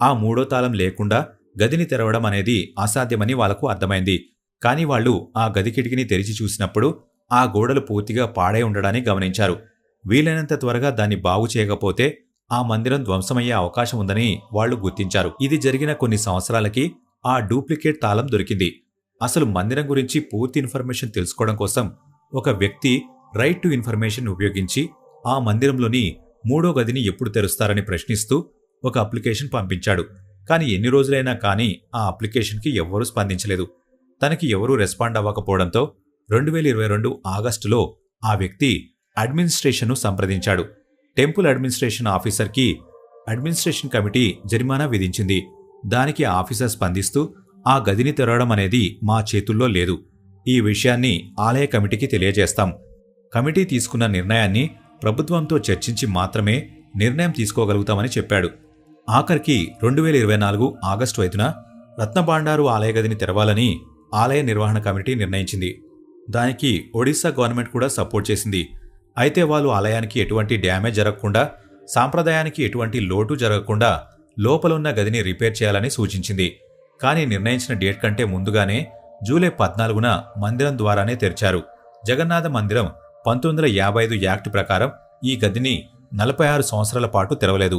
ఆ మూడో తాళం లేకుండా గదిని తెరవడం అనేది అసాధ్యమని వాళ్లకు అర్థమైంది. కాని వాళ్లు ఆ గది కిటికీని తెరిచి చూసినప్పుడు ఆ గోడలు పూర్తిగా పాడై ఉండడాన్ని గమనించారు. వీలైనంత త్వరగా దాన్ని బాగు చేయకపోతే ఆ మందిరం ధ్వంసమయ్యే అవకాశం ఉందని వాళ్లు గుర్తించారు. ఇది జరిగిన కొన్ని సంవత్సరాలకి ఆ డూప్లికేట్ తాళం దొరికింది. అసలు మందిరం గురించి పూర్తి ఇన్ఫర్మేషన్ తెలుసుకోవడం కోసం ఒక వ్యక్తి రైట్ టు ఇన్ఫర్మేషన్ ఉపయోగించి ఆ మందిరంలోని మూడో గదిని ఎప్పుడు తెరుస్తారని ప్రశ్నిస్తూ ఒక అప్లికేషన్ పంపించాడు. కాని ఎన్ని రోజులైనా కానీ ఆ అప్లికేషన్కి ఎవ్వరూ స్పందించలేదు. తనకి ఎవరూ రెస్పాండ్ అవ్వకపోవడంతో 2022 ఆగస్టులో ఆ వ్యక్తి అడ్మినిస్ట్రేషన్ను సంప్రదించాడు. టెంపుల్ అడ్మినిస్ట్రేషన్ ఆఫీసర్కి అడ్మినిస్ట్రేషన్ కమిటీ జరిమానా విధించింది. దానికి ఆఫీసర్ స్పందిస్తూ ఆ గదిని తెరవడం అనేది మా చేతుల్లో లేదు. ఈ విషయాన్ని ఆలయ కమిటీకి తెలియజేస్తాం. కమిటీ తీసుకున్న నిర్ణయాన్ని ప్రభుత్వంతో చర్చించి మాత్రమే నిర్ణయం తీసుకోగలుగుతామని చెప్పాడు. ఆఖరికి 2024 ఆగస్టు 5న రత్నభాండారు ఆలయ గదిని తెరవాలని ఆలయ నిర్వహణ కమిటీ నిర్ణయించింది. దానికి ఒడిశా గవర్నమెంట్ కూడా సపోర్ట్ చేసింది. అయితే వాళ్ళు ఆలయానికి ఎటువంటి డ్యామేజ్ జరగకుండా, సాంప్రదాయానికి ఎటువంటి లోటు జరగకుండా లోపలున్న గదిని రిపేర్ చేయాలని సూచించింది. కానీ నిర్ణయించిన డేట్ కంటే ముందుగానే జూలై 14న మందిరం ద్వారానే తెరిచారు. జగన్నాథ మందిరం 1955 యాక్ట్ ప్రకారం ఈ గదిని 46 సంవత్సరాల పాటు తెరవలేదు.